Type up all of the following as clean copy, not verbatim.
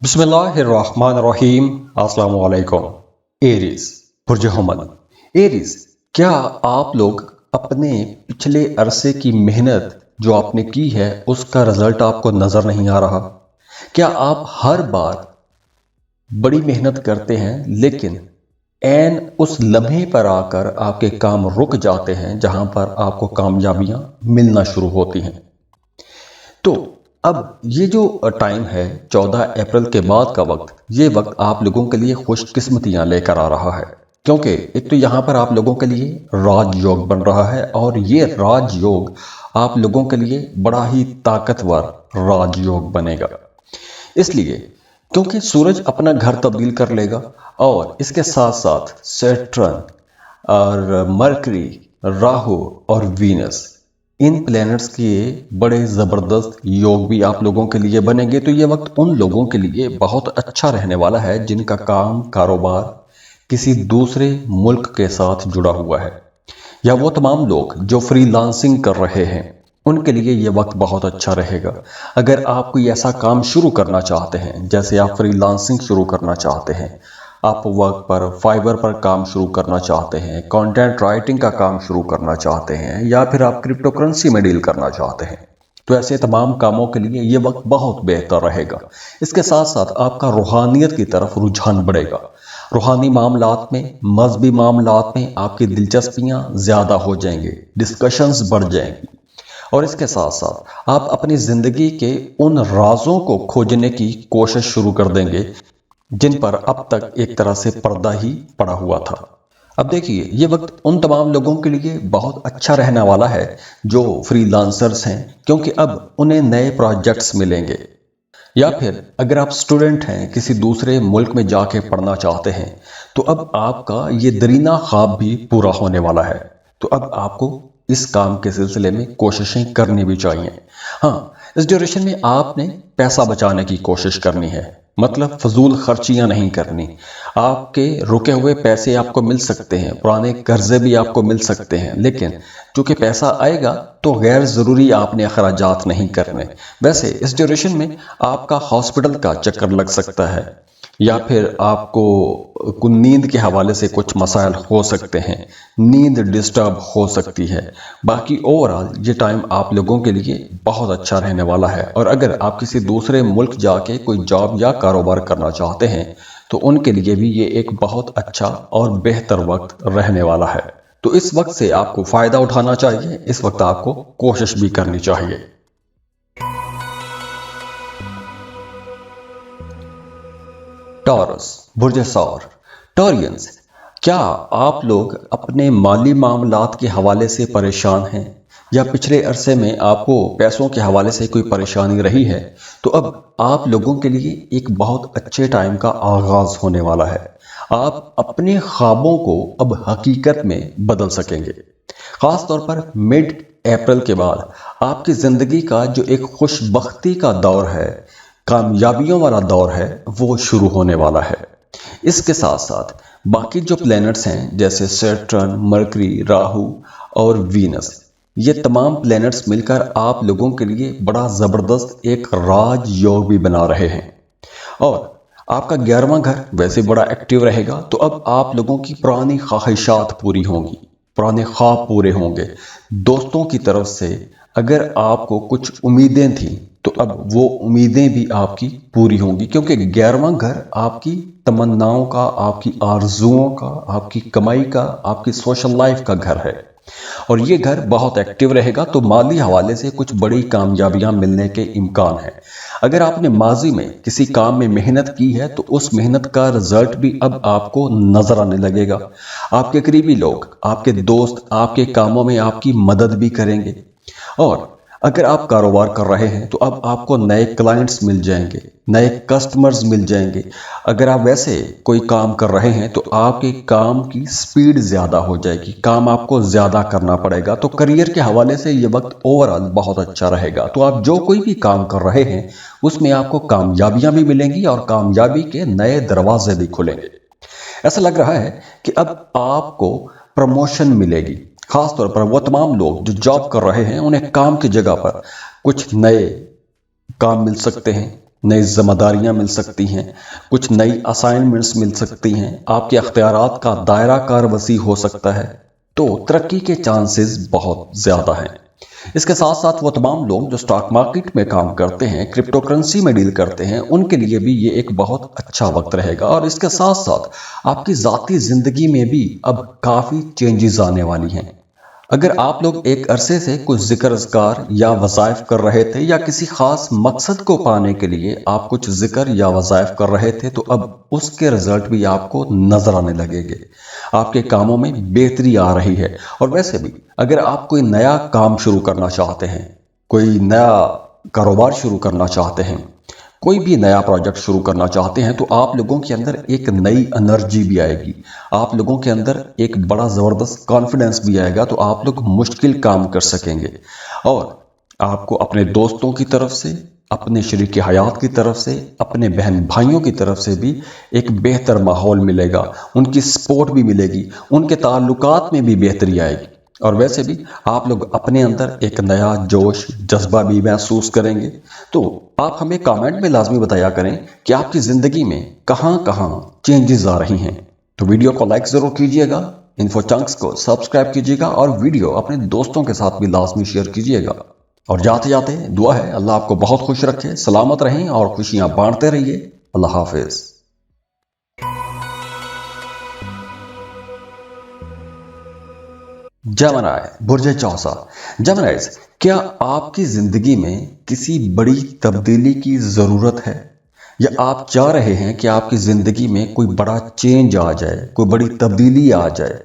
बिस्मिल्लाहिर्रहमानिर्रहीम। अस्सलाम वालेकुम। एरीज, बुर्ज हमल। एरीज, क्या आप लोग अपने पिछले अरसे की मेहनत जो आपने की है उसका रिजल्ट आपको नजर नहीं आ रहा? क्या आप हर बार बड़ी मेहनत करते हैं लेकिन एन उस लम्हे पर आकर आपके काम रुक जाते हैं जहां पर आपको कामयाबियां मिलना शुरू होती हैं? तो अब ये जो टाइम है 14 अप्रैल के बाद का वक्त, ये वक्त आप लोगों के लिए खुशकिस्मतियां लेकर आ रहा है। क्योंकि एक तो यहाँ पर आप लोगों के लिए राजयोग बन रहा है और ये राजयोग आप लोगों के लिए बड़ा ही ताकतवर राजयोग बनेगा। इसलिए क्योंकि सूरज अपना घर तब्दील कर लेगा और इसके साथ साथ सैटर्न और मरकरी, राहु और वीनस, इन प्लैनेट्स के बड़े ज़बरदस्त योग भी आप लोगों के लिए बनेंगे। तो ये वक्त उन लोगों के लिए बहुत अच्छा रहने वाला है जिनका काम कारोबार किसी दूसरे मुल्क के साथ जुड़ा हुआ है, या वो तमाम लोग जो फ्रीलांसिंग कर रहे हैं उनके लिए ये वक्त बहुत अच्छा रहेगा। अगर आप कोई ऐसा काम शुरू करना चाहते हैं, जैसे आप फ्रीलांसिंग शुरू करना चाहते हैं, आप वर्क पर, फाइबर पर काम शुरू करना चाहते हैं, कंटेंट राइटिंग का काम शुरू करना चाहते हैं, या फिर आप क्रिप्टो करेंसी में डील करना चाहते हैं, तो ऐसे तमाम कामों के लिए ये वक्त बहुत बेहतर रहेगा। इसके साथ साथ आपका रूहानियत की तरफ रुझान बढ़ेगा। रूहानी मामलात में, मजहबी मामलात में आपकी दिलचस्पियां ज़्यादा हो जाएंगी, डिस्कशंस बढ़ जाएंगी। और इसके साथ साथ आप अपनी ज़िंदगी के उन राजों को खोजने की कोशिश शुरू कर देंगे जिन पर अब तक एक तरह से पर्दा ही पड़ा हुआ था। अब देखिए, ये वक्त उन तमाम लोगों के लिए बहुत अच्छा रहने वाला है जो फ्रीलांसर्स हैं, क्योंकि अब उन्हें नए प्रोजेक्ट्स मिलेंगे। या फिर अगर आप स्टूडेंट हैं, किसी दूसरे मुल्क में जाके पढ़ना चाहते हैं, तो अब आपका ये दरीना ख्वाब भी पूरा होने वाला है। तो अब आपको इस काम के सिलसिले में कोशिशें करनी भी चाहिए। हाँ, इस ड्यूरेशन में आपने पैसा बचाने की कोशिश करनी है, मतलब फजूल खर्चियां नहीं करनी। आपके रुके हुए पैसे आपको मिल सकते हैं, पुराने कर्जे भी आपको मिल सकते हैं, लेकिन चूंकि पैसा आएगा तो गैर ज़रूरी आपने अखराजात नहीं करने। वैसे इस ड्यूरेशन में आपका हॉस्पिटल का चक्कर लग सकता है, या फिर आपको नींद के हवाले से कुछ मसाइल हो सकते हैं, नींद डिस्टर्ब हो सकती है। बाकी ओवरऑल ये टाइम आप लोगों के लिए बहुत अच्छा रहने वाला है। और अगर आप किसी दूसरे मुल्क जाके कोई जॉब या कारोबार करना चाहते हैं तो उनके लिए भी ये एक बहुत अच्छा और बेहतर वक्त रहने वाला है। तो इस वक्त से आपको फ़ायदा उठाना चाहिए, इस वक्त आपको कोशिश भी करनी चाहिए। टॉरस, बुर्ज सौर। टॉरियंस, क्या आप लोग अपने माली मामलात के हवाले से परेशान हैं, या पिछले अरसे में आपको पैसों के हवाले से कोई परेशानी रही है? तो अब आप लोगों के लिए एक बहुत अच्छे टाइम का आगाज होने वाला है। आप अपने ख्वाबों को अब हकीकत में बदल सकेंगे। खास तौर पर मिड अप्रैल के बाद आपकी जिंदगी का जो एक खुशबख्ती का दौर है, कामयाबियों वाला दौर है, वो शुरू होने वाला है। इसके साथ साथ बाकी जो प्लैनेट्स हैं, जैसे सैटर्न, मरकरी, राहु और वीनस, ये तमाम प्लैनेट्स मिलकर आप लोगों के लिए बड़ा ज़बरदस्त एक राज योग भी बना रहे हैं। और आपका 11वां घर वैसे बड़ा एक्टिव रहेगा, तो अब आप लोगों की पुरानी ख्वाहिशात पूरी होंगी, पुराने ख्वाब पूरे होंगे। दोस्तों की तरफ से अगर आपको कुछ उम्मीदें थी तो अब वो उम्मीदें भी आपकी पूरी होंगी, क्योंकि 11वां घर आपकी तमन्नाओं का, आपकी आरजुओं का, आपकी कमाई का, आपकी सोशल लाइफ का घर है। और ये घर बहुत एक्टिव रहेगा, तो माली हवाले से कुछ बड़ी कामयाबियां मिलने के इम्कान है। अगर आपने माजी में किसी काम में मेहनत की है तो उस मेहनत का रिजल्ट भी अब आपको नजर आने लगेगा। आपके करीबी लोग, आपके दोस्त आपके कामों में आपकी मदद भी करेंगे। और अगर आप कारोबार कर रहे हैं तो अब आपको नए क्लाइंट्स मिल जाएंगे, नए कस्टमर्स मिल जाएंगे। अगर आप वैसे कोई काम कर रहे हैं तो आपके काम की स्पीड ज़्यादा हो जाएगी, काम आपको ज़्यादा करना पड़ेगा। तो करियर के हवाले से ये वक्त ओवरऑल बहुत अच्छा रहेगा। तो आप जो कोई भी काम कर रहे हैं उसमें आपको कामयाबियां भी मिलेंगी और कामयाबी के नए दरवाजे भी खुलेंगे। ऐसा लग रहा है कि अब आपको प्रमोशन मिलेगी। खास तौर पर वो तमाम लोग जो जॉब कर रहे हैं, उन्हें काम की जगह पर कुछ नए काम मिल सकते हैं, नई जिम्मेदारियां मिल सकती हैं, कुछ नई असाइनमेंट्स मिल सकती हैं, आपके अख्तियारात का दायरा कार वसी हो सकता है। तो तरक्की के चांसेस बहुत ज्यादा हैं। इसके साथ साथ वो तमाम लोग जो स्टॉक मार्केट में काम करते हैं, क्रिप्टो करेंसी में डील करते हैं, उनके लिए भी ये एक बहुत अच्छा वक्त रहेगा। और इसके साथ साथ आपकी जाती जिंदगी में भी अब काफी चेंजेस आने वाली हैं। अगर आप लोग एक अरसे से कुछ जिक्र अज़कार या वज़ाइफ कर रहे थे या किसी खास मकसद को पाने के लिए आप कुछ जिक्र या वज़ाइफ कर रहे थे, तो अब उसके रिजल्ट भी आपको नजर आने लगेंगे। आपके कामों में बेहतरी आ रही है। और वैसे भी अगर आप कोई नया काम शुरू करना चाहते हैं, कोई नया कारोबार शुरू करना चाहते हैं, कोई भी नया प्रोजेक्ट शुरू करना चाहते हैं, तो आप लोगों के अंदर एक नई एनर्जी भी आएगी, आप लोगों के अंदर एक बड़ा ज़बरदस्त कॉन्फिडेंस भी आएगा। तो आप लोग मुश्किल काम कर सकेंगे और आपको अपने दोस्तों की तरफ से, अपने शरीक हयात की तरफ से, अपने बहन भाइयों की तरफ से भी एक बेहतर माहौल मिलेगा, उनकी सपोर्ट भी मिलेगी, उनके ताल्लुकात में भी बेहतरी आएगी। और वैसे भी आप लोग अपने अंदर एक नया जोश जज्बा भी महसूस करेंगे। तो आप हमें कमेंट में लाजमी बताया करें कि आपकी ज़िंदगी में कहाँ कहाँ चेंजेस आ रही हैं। तो वीडियो को लाइक ज़रूर कीजिएगा, इन्फो चंक्स को सब्सक्राइब कीजिएगा और वीडियो अपने दोस्तों के साथ भी लाजमी शेयर कीजिएगा। और जाते जाते दुआ है अल्लाह आपको बहुत खुश रखे, सलामत रहें और खुशियां बांटते रहिए। अल्लाह हाफिज। जेमिनी बुर्ज चौसा। जेमिनीज, क्या आपकी जिंदगी में किसी बड़ी तब्दीली की जरूरत है या आप चाह रहे हैं कि आपकी जिंदगी में कोई बड़ा चेंज आ जाए, कोई बड़ी तब्दीली आ जाए?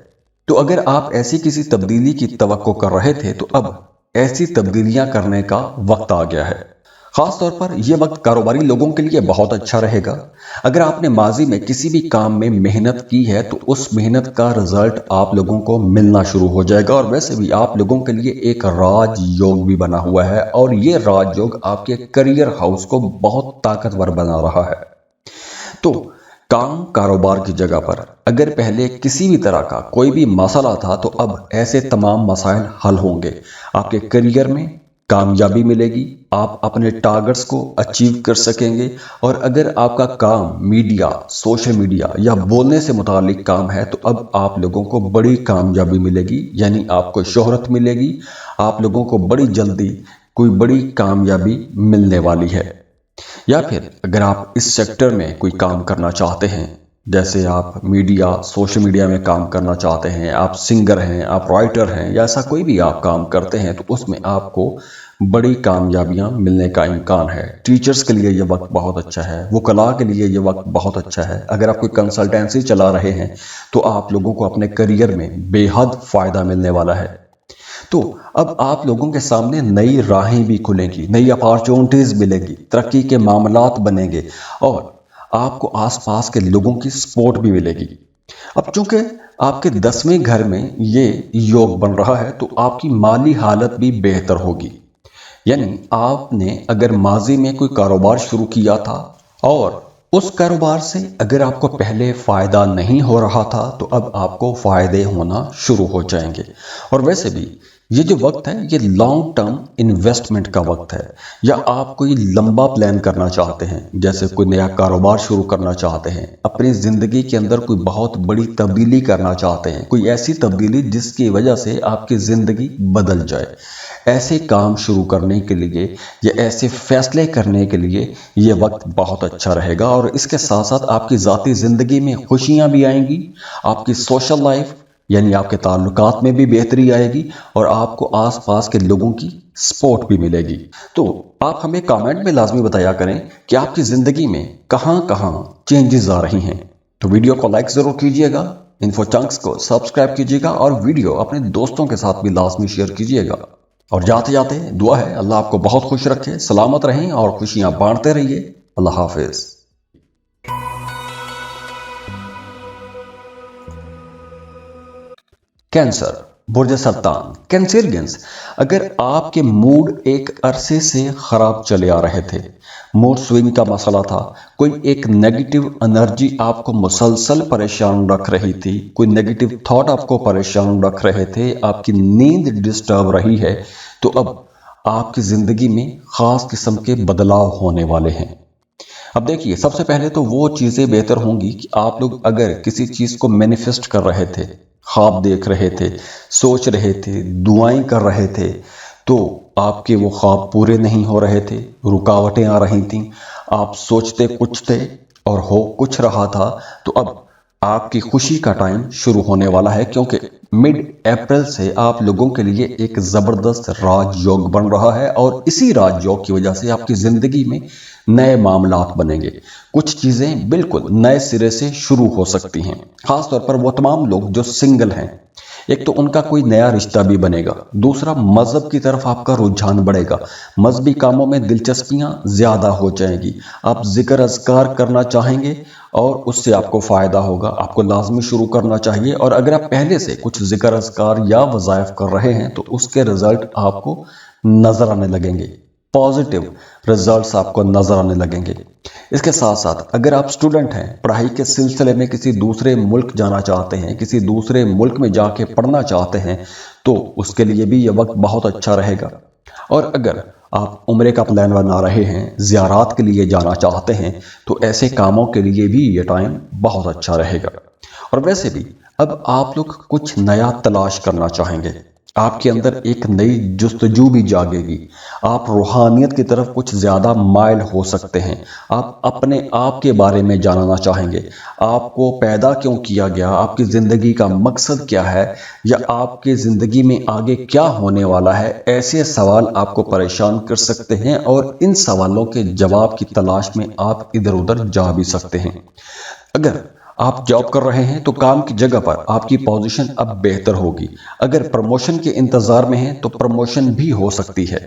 तो अगर आप ऐसी किसी तब्दीली की तवक्को कर रहे थे, तो अब ऐसी तब्दीलियां करने का वक्त आ गया है। खास तौर पर यह वक्त कारोबारी लोगों के लिए बहुत अच्छा रहेगा। अगर आपने माजी में किसी भी काम में मेहनत की है, तो उस मेहनत का रिजल्ट आप लोगों को मिलना शुरू हो जाएगा। और वैसे भी आप लोगों के लिए एक राज योग भी बना हुआ है और ये राज योग आपके करियर हाउस को बहुत ताकतवर बना रहा है। तो काम कारोबार की जगह पर अगर पहले किसी भी तरह का कोई भी मसला था, तो अब ऐसे तमाम मसाइल हल होंगे। आपके करियर में कामयाबी मिलेगी, आप अपने टारगेट्स को अचीव कर सकेंगे। और अगर आपका काम मीडिया, सोशल मीडिया या बोलने से मुतालिक काम है, तो अब आप लोगों को बड़ी कामयाबी मिलेगी, यानी आपको शोहरत मिलेगी। आप लोगों को बड़ी जल्दी कोई बड़ी कामयाबी मिलने वाली है। या फिर अगर आप इस सेक्टर में कोई काम करना चाहते हैं, जैसे आप मीडिया, सोशल मीडिया में काम करना चाहते हैं, आप सिंगर हैं, आप राइटर हैं या ऐसा कोई भी आप काम करते हैं, तो उसमें आपको बड़ी कामयाबियां मिलने का इम्कान है। टीचर्स के लिए ये वक्त बहुत अच्छा है, वकला के लिए ये वक्त बहुत अच्छा है। अगर आप कोई कंसल्टेंसी चला रहे हैं, तो आप लोगों को अपने करियर में बेहद फ़ायदा मिलने वाला है। तो अब आप लोगों के सामने नई राहें भी खुलेंगी, नई अपॉर्चुनिटीज मिलेंगी, तरक्की के मामलात बनेंगे और आपको आसपास के लोगों की सपोर्ट भी मिलेगी। अब चूंकि आपके 10वें घर में ये योग बन रहा है, तो आपकी माली हालत भी बेहतर होगी। यानी आपने अगर माजी में कोई कारोबार शुरू किया था और उस कारोबार से अगर आपको पहले फायदा नहीं हो रहा था, तो अब आपको फायदे होना शुरू हो जाएंगे। और वैसे भी ये जो वक्त है, ये लॉन्ग टर्म इन्वेस्टमेंट का वक्त है। या आप कोई लंबा प्लान करना चाहते हैं, जैसे कोई नया कारोबार शुरू करना चाहते हैं, अपनी जिंदगी के अंदर कोई बहुत बड़ी तब्दीली करना चाहते हैं, कोई ऐसी तब्दीली जिसकी वजह से आपकी जिंदगी बदल जाए, ऐसे काम शुरू करने के लिए या ऐसे फैसले करने के लिए ये वक्त बहुत अच्छा रहेगा। और इसके साथ साथ आपकी ज़ाती ज़िंदगी में खुशियां भी आएंगी, आपकी सोशल लाइफ यानी आपके ताल्लुकात में भी बेहतरी आएगी और आपको आसपास के लोगों की सपोर्ट भी मिलेगी। तो आप हमें कमेंट में लाजमी बताया करें कि आपकी ज़िंदगी में कहाँ कहाँ चेंजेस आ रही हैं। तो वीडियो को लाइक ज़रूर कीजिएगा, इन्फो चंक्स को सब्सक्राइब कीजिएगा और वीडियो अपने दोस्तों के साथ भी लाजमी शेयर कीजिएगा। और जाते जाते दुआ है अल्लाह आपको बहुत खुश रखे, सलामत रहें और खुशियां बांटते रहिए। अल्लाह हाफिज। कैंसर बुर्ज सरतान। कैंसरियंस, अगर आपके मूड एक अरसे से खराब चले आ रहे थे, मूड स्विंग का मसला था, कोई एक नेगेटिव एनर्जी आपको मुसलसल परेशान रख रही थी, कोई नेगेटिव थॉट आपको परेशान रख रहे थे, आपकी नींद डिस्टर्ब रही है, तो अब आपकी ज़िंदगी में ख़ास किस्म के बदलाव होने वाले हैं। अब देखिए, सबसे पहले तो वो चीजें बेहतर होंगी कि आप लोग अगर किसी चीज को मैनिफेस्ट कर रहे थे, ख्वाब देख रहे थे, सोच रहे थे, दुआएं कर रहे थे, तो आपके वो ख्वाब पूरे नहीं हो रहे थे, रुकावटें आ रही थीं, आप सोचते कुछ थे और हो कुछ रहा था, तो अब आपकी खुशी का टाइम शुरू होने वाला है, क्योंकि मिड अप्रैल से आप लोगों के लिए एक जबरदस्त राजयोग बन रहा है और इसी राजयोग की वजह से आपकी जिंदगी में नए मामलात बनेंगे। कुछ चीजें बिल्कुल नए सिरे से शुरू हो सकती हैं, खासतौर पर वो तमाम लोग जो सिंगल हैं। एक तो उनका कोई नया रिश्ता भी बनेगा, दूसरा मजहब की तरफ आपका रुझान बढ़ेगा, मजहबी कामों में दिलचस्पियां ज्यादा हो जाएंगी, आप जिक्र अज़कार करना चाहेंगे और उससे आपको फायदा होगा, आपको लाजमी शुरू करना चाहिए। और अगर आप पहले से कुछ जिक्र अज़कार या वज़ाइफ कर रहे हैं तो उसके रिजल्ट आपको नजर आने लगेंगे, पॉजिटिव रिजल्ट्स आपको नजर आने लगेंगे। इसके साथ साथ अगर आप स्टूडेंट हैं, पढ़ाई के सिलसिले में किसी दूसरे मुल्क जाना चाहते हैं, किसी दूसरे मुल्क में जाके पढ़ना चाहते हैं, तो उसके लिए भी यह वक्त बहुत अच्छा रहेगा। और अगर आप उम्रे का प्लान बना रहे हैं, ज़ियारात के लिए जाना चाहते हैं, तो ऐसे कामों के लिए भी ये टाइम बहुत अच्छा रहेगा। और वैसे भी अब आप लोग कुछ नया तलाश करना चाहेंगे, आपके अंदर एक नई जुस्तजू भी जागेगी, आप रूहानियत की तरफ कुछ ज़्यादा माइल हो सकते हैं, आप अपने आप के बारे में जानना चाहेंगे, आपको पैदा क्यों किया गया, आपकी ज़िंदगी का मकसद क्या है, या आपकी ज़िंदगी में आगे क्या होने वाला है। ऐसे सवाल आपको परेशान कर सकते हैं और इन सवालों के जवाब की तलाश में आप इधर उधर जा भी सकते हैं। अगर आप जॉब कर रहे हैं तो काम की जगह पर आपकी पोजीशन अब बेहतर होगी, अगर प्रमोशन के इंतजार में हैं तो प्रमोशन भी हो सकती है,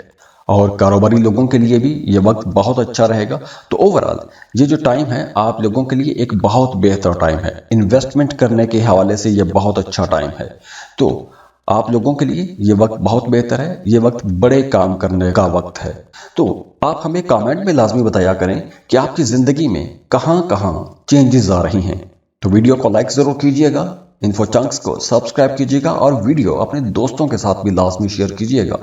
और कारोबारी लोगों के लिए भी ये वक्त बहुत अच्छा रहेगा। तो ओवरऑल ये जो टाइम है आप लोगों के लिए एक बहुत बेहतर टाइम है, इन्वेस्टमेंट करने के हवाले से ये बहुत अच्छा टाइम है। तो आप लोगों के लिए ये वक्त बहुत बेहतर है, ये वक्त बड़े काम करने का वक्त है। तो आप हमें कमेंट में लाजमी बताया करें कि आपकी ज़िंदगी में कहाँ कहाँ चेंजेस आ रही हैं। तो वीडियो को लाइक ज़रूर कीजिएगा, इन्फो चंक्स को सब्सक्राइब कीजिएगा और वीडियो अपने दोस्तों के साथ भी लाजमी शेयर कीजिएगा।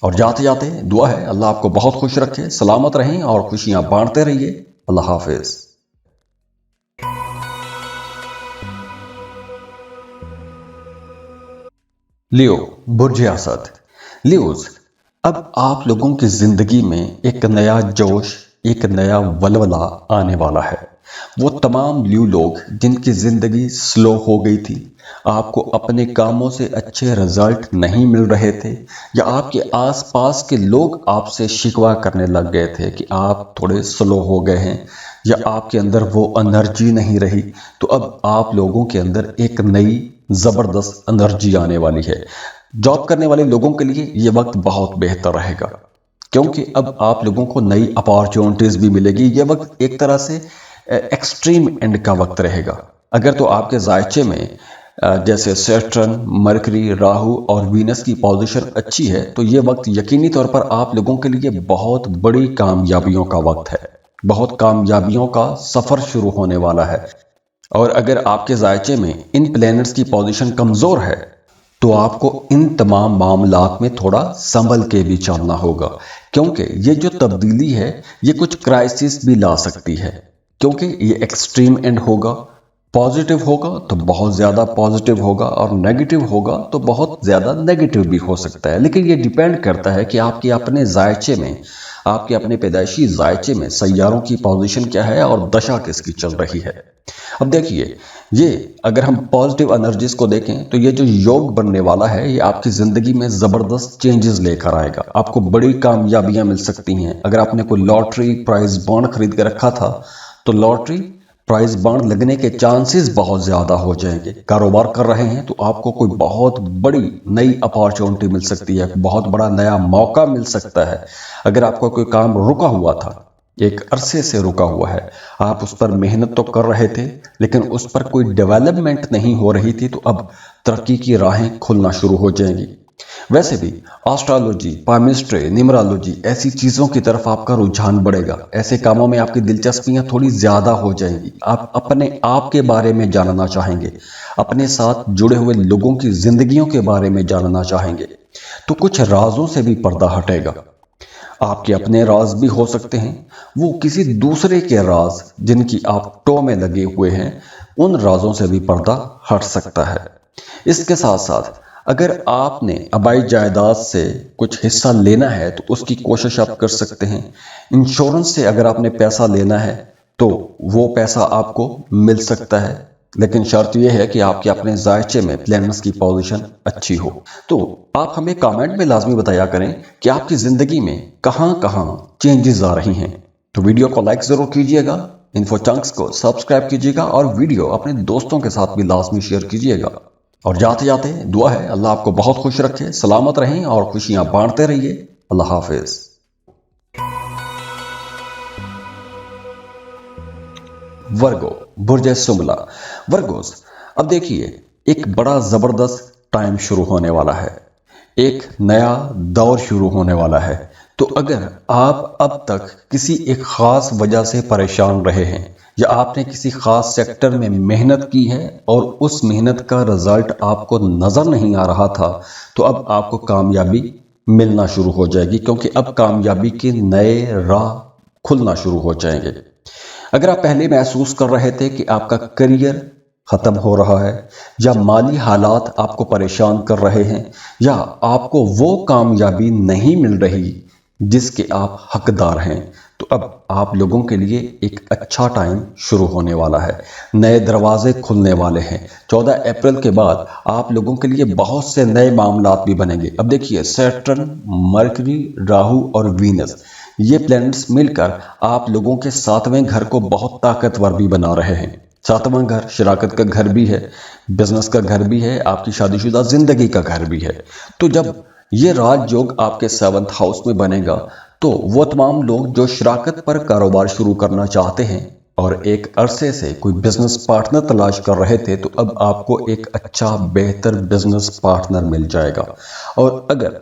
और जाते जाते दुआ है अल्लाह आपको बहुत खुश रखे, सलामत रहें और खुशियां बांटते रहिए। अल्लाह हाफिज। लियो, बुर्ज असद। लियोज, अब आप लोगों की जिंदगी में एक नया जोश, एक नया वलवला आने वाला है। वो तमाम लियो लोग जिनकी जिंदगी स्लो हो गई थी, आपको अपने कामों से अच्छे रिजल्ट नहीं मिल रहे थे, या आपके आसपास के लोग आपसे शिकवा करने लग गए थे कि आप थोड़े स्लो हो गए हैं या आपके अंदर वो एनर्जी नहीं रही, तो अब आप लोगों के अंदर एक नई जबरदस्त एनर्जी आने वाली है। जॉब करने वाले लोगों के लिए ये वक्त बहुत बेहतर रहेगा, क्योंकि अब आप लोगों को नई अपॉर्चुनिटीज भी मिलेगी। ये वक्त एक तरह से एक्सट्रीम एंड का वक्त रहेगा। अगर तो आपके जायचे में जैसे सैटर्न, मरकरी, राहु और वीनस की पोजीशन अच्छी है, तो ये वक्त यकीनी तौर पर आप लोगों के लिए बहुत बड़ी कामयाबियों का वक्त है, बहुत कामयाबियों का सफर शुरू होने वाला है। और अगर आपके जायचे में इन प्लैनेट्स की पोजीशन कमजोर है, तो आपको इन तमाम मामलात में थोड़ा संभल के भी चलना होगा, क्योंकि ये जो तब्दीली है ये कुछ क्राइसिस भी ला सकती है, क्योंकि ये एक्सट्रीम एंड होगा। पॉजिटिव होगा तो बहुत ज़्यादा पॉजिटिव होगा और नेगेटिव होगा तो बहुत ज़्यादा नेगेटिव भी हो सकता है। लेकिन ये डिपेंड करता है कि आपके अपने जायचे में, आपके अपने पैदाइशी जायचे में सैयारों की पोजीशन क्या है और दशा किसकी चल रही है। अब देखिए, ये अगर हम पॉजिटिव एनर्जीज को देखें तो ये जो योग बनने वाला है ये आपकी ज़िंदगी में ज़बरदस्त चेंजेस लेकर आएगा, आपको बड़ी कामयाबियां मिल सकती हैं। अगर आपने कोई लॉटरी प्राइज बॉन्ड खरीद के रखा था तो लॉटरी प्राइज बॉन्ड लगने के चांसेस बहुत ज़्यादा हो जाएंगे। कारोबार कर रहे हैं तो आपको कोई बहुत बड़ी नई अपॉर्चुनिटी मिल सकती है, बहुत बड़ा नया मौका मिल सकता है। अगर आपका कोई काम रुका हुआ था, एक अरसे से रुका हुआ है, आप उस पर मेहनत तो कर रहे थे लेकिन उस पर कोई डेवलपमेंट नहीं हो रही थी, तो अब तरक्की की राहें खुलना शुरू हो जाएंगी। वैसे भी एस्ट्रोलॉजी, पामिस्ट्री, न्यूमरोलॉजी ऐसी चीज़ों की तरफ आपका रुझान बढ़ेगा, ऐसे कामों में आपकी दिलचस्पियां थोड़ी ज़्यादा हो जाएंगी। आप अपने आप के बारे में जानना चाहेंगे, अपने साथ जुड़े हुए लोगों की जिंदगियों के बारे में जानना चाहेंगे, तो कुछ राजों से भी पर्दा हटेगा। आपके अपने राज भी हो सकते हैं, वो किसी दूसरे के राज जिनकी आप टो में लगे हुए हैं, उन राजों से भी पर्दा हट सकता है। इसके साथ साथ अगर आपने आबाई जायदाद से कुछ हिस्सा लेना है तो उसकी कोशिश आप कर सकते हैं। इंश्योरेंस से अगर आपने पैसा लेना है तो वो पैसा आपको मिल सकता है, लेकिन शर्त यह है कि आपके अपने जायचे में प्लानर्स की पोजीशन अच्छी हो। तो आप हमें कमेंट में लाजमी बताया करें कि आपकी जिंदगी में कहां कहां चेंजेस आ रही हैं। तो वीडियो को लाइक जरूर कीजिएगा, इन्फो चंक्स को सब्सक्राइब कीजिएगा और वीडियो अपने दोस्तों के साथ भी लाजमी शेयर कीजिएगा। और जाते जाते दुआ है अल्लाह आपको बहुत खुश रखे, सलामत रहें और खुशियां बांटते रहिए। अल्लाह हाफिज। वर्गो, बुर्ज सुंबला। वर्गोस, अब देखिए एक बड़ा जबरदस्त टाइम शुरू होने वाला है, एक नया दौर शुरू होने वाला है। तो अगर आप अब तक किसी एक खास वजह से परेशान रहे हैं या आपने किसी खास सेक्टर में मेहनत की है और उस मेहनत का रिजल्ट आपको नजर नहीं आ रहा था, तो अब आपको कामयाबी मिलना शुरू हो जाएगी, क्योंकि अब कामयाबी के नए राह खुलना शुरू हो जाएंगे। अगर आप पहले महसूस कर रहे थे कि आपका करियर खत्म हो रहा है या माली हालात आपको परेशान कर रहे हैं या आपको वो कामयाबी नहीं मिल रही जिसके आप हकदार हैं, तो अब आप लोगों के लिए एक अच्छा टाइम शुरू होने वाला है। नए दरवाजे खुलने वाले हैं। 14 अप्रैल के बाद आप लोगों के लिए बहुत से नए मामलात भी बनेंगे। अब देखिए सैटर्न, मरकरी, राहु और वीनस, ये प्लैनेट्स मिलकर आप लोगों के 7वें घर को बहुत ताकतवर भी बना रहे हैं। 7वां घर शराकत का घर भी है, बिजनेस का घर भी है, आपकी शादीशुदा जिंदगी का घर भी है। तो जब ये राजयोग आपके 7th हाउस में बनेगा तो वो तमाम लोग जो शराकत पर कारोबार शुरू करना चाहते हैं और एक अरसे से कोई बिजनेस पार्टनर तलाश कर रहे थे, तो अब आपको एक अच्छा बेहतर बिजनेस पार्टनर मिल जाएगा। और अगर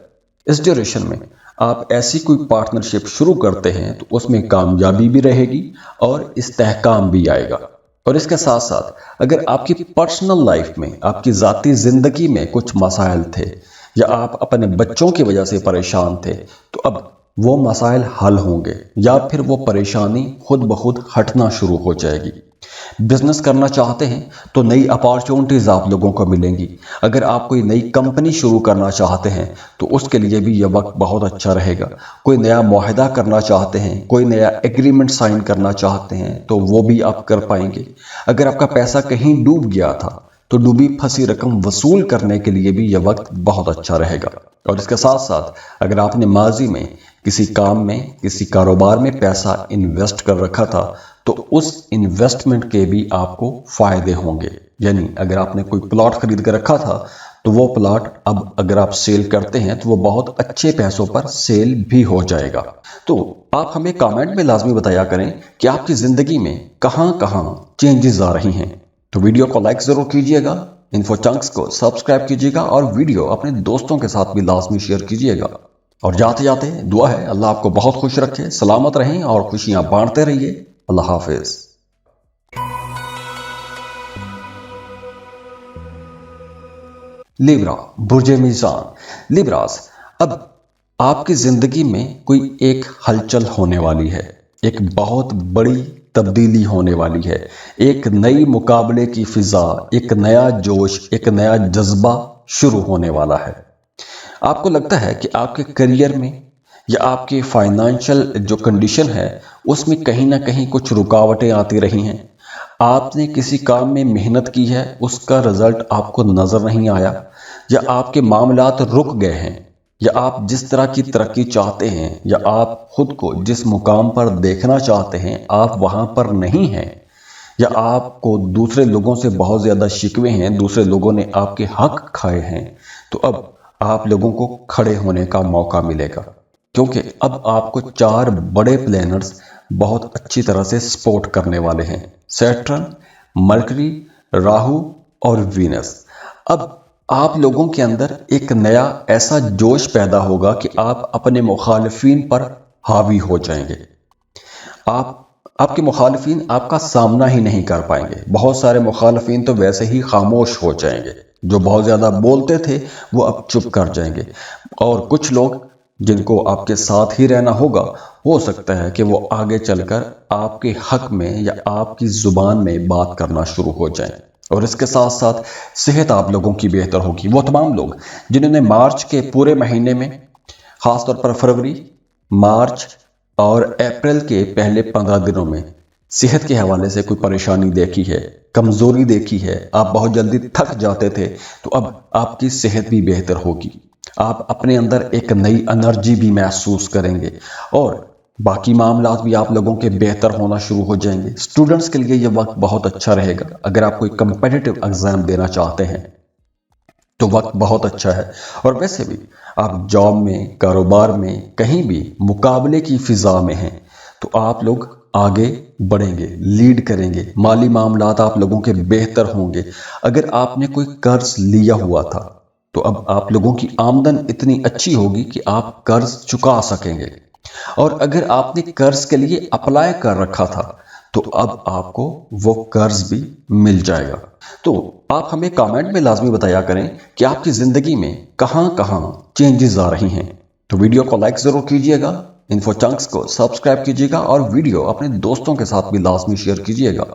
इस ड्यूरेशन में आप ऐसी कोई पार्टनरशिप शुरू करते हैं तो उसमें कामयाबी भी रहेगी और इस्तेहकाम भी आएगा। और इसके साथ साथ अगर आपकी पर्सनल लाइफ में, आपकी ज़ाती ज़िंदगी में कुछ मसाइल थे या आप अपने बच्चों की वजह से परेशान थे, तो अब वो मसाइल हल होंगे या फिर वो परेशानी खुद ब खुद हटना शुरू हो जाएगी। बिजनेस करना चाहते हैं तो नई अपॉर्चुनिटीज आप लोगों को मिलेंगी। अगर आप कोई नई कंपनी शुरू करना चाहते हैं तो उसके लिए भी यह वक्त बहुत अच्छा रहेगा। कोई नया मुआहदा करना चाहते हैं, कोई नया एग्रीमेंट साइन करना चाहते हैं तो वो भी आप कर पाएंगे। अगर आपका पैसा कहीं डूब गया था तो डूबी फंसी रकम वसूल करने के लिए भी यह वक्त बहुत अच्छा रहेगा। और इसके साथ साथ अगर आपने माजी में किसी काम में, किसी कारोबार में पैसा इन्वेस्ट कर रखा था तो उस इन्वेस्टमेंट के भी आपको फायदे होंगे। यानी अगर आपने कोई प्लॉट खरीद कर रखा था तो वो प्लॉट अब अगर आप सेल करते हैं तो वो बहुत अच्छे पैसों पर सेल भी हो जाएगा। तो आप हमें कमेंट में लाजमी बताया करें कि आपकी जिंदगी में कहां कहां चेंजेस आ रही हैं। तो वीडियो को लाइक जरूर कीजिएगा, इन्फो चंक्स को सब्सक्राइब कीजिएगा और वीडियो अपने दोस्तों के साथ भी लाजमी शेयर कीजिएगा। और जाते जाते दुआ है अल्लाह आपको बहुत खुश रखे, सलामत रहें और खुशियां बांटते रहिए। अल्लाह हाफिज। लिब्रा, बुर्ज मीज़ान। लिब्रास, अब आपकी जिंदगी में कोई एक हलचल होने वाली है, एक बहुत बड़ी तब्दीली होने वाली है, एक नई मुकाबले की फिजा, एक नया जोश, एक नया जज्बा शुरू होने वाला है। आपको लगता है कि आपके करियर में या आपके फाइनेंशियल जो कंडीशन है उसमें कहीं ना कहीं कुछ रुकावटें आती रही हैं। आपने किसी काम में मेहनत की है, उसका रिजल्ट आपको नजर नहीं आया, या आपके मामलात रुक गए हैं, या आप जिस तरह की तरक्की चाहते हैं या आप खुद को जिस मुकाम पर देखना चाहते हैं आप वहां पर नहीं हैं, या आपको दूसरे लोगों से बहुत ज्यादा शिकवे हैं, दूसरे लोगों ने आपके हक खाए हैं, तो अब आप लोगों को खड़े होने का मौका मिलेगा, क्योंकि अब आपको 4 बड़े प्लैनेट्स बहुत अच्छी तरह से सपोर्ट करने वाले हैं। सैटर्न, मरकरी, राहु और वीनस। अब आप लोगों के अंदर एक नया ऐसा जोश पैदा होगा कि आप अपने मुखालिफिन पर हावी हो जाएंगे। आपके मुखालिफिन आपका सामना ही नहीं कर पाएंगे। बहुत सारे मुखालिफिन तो वैसे ही खामोश हो जाएंगे, जो बहुत ज्यादा बोलते थे वो अब चुप कर जाएंगे, और कुछ लोग जिनको आपके साथ ही रहना होगा, हो सकता है कि वो आगे चलकर आपके हक में या आपकी जुबान में बात करना शुरू हो जाए। और इसके साथ साथ सेहत आप लोगों की बेहतर होगी। वो तमाम लोग जिन्होंने मार्च के पूरे महीने में, खासतौर पर फरवरी, मार्च और अप्रैल के पहले 15 दिनों में सेहत के हवाले से कोई परेशानी देखी है, कमजोरी देखी है, आप बहुत जल्दी थक जाते थे, तो अब आपकी सेहत भी बेहतर होगी। आप अपने अंदर एक नई एनर्जी भी महसूस करेंगे और बाकी मामलात भी आप लोगों के बेहतर होना शुरू हो जाएंगे। स्टूडेंट्स के लिए यह वक्त बहुत अच्छा रहेगा। अगर आप कोई कंपेटिटिव एग्जाम देना चाहते हैं तो वक्त बहुत अच्छा है। और वैसे भी आप जॉब में, कारोबार में, कहीं भी मुकाबले की फिजा में हैं तो आप लोग आगे बढ़ेंगे, लीड करेंगे, माली मामलात आप लोगों के बेहतर होंगे। अगर आपने कोई कर्ज लिया हुआ था तो अब आप लोगों की आमदन इतनी अच्छी होगी कि आप कर्ज चुका सकेंगे। और अगर आपने कर्ज के लिए अप्लाई कर रखा था तो अब आपको वो कर्ज भी मिल जाएगा। तो आप हमें कमेंट में लाजमी बताया करें कि आपकी जिंदगी में कहां कहां चेंजेस आ रही हैं। तो वीडियो को लाइक जरूर कीजिएगा, इन्फो चंक्स को सब्सक्राइब कीजिएगा और वीडियो अपने दोस्तों के साथ भी लाजमी शेयर कीजिएगा।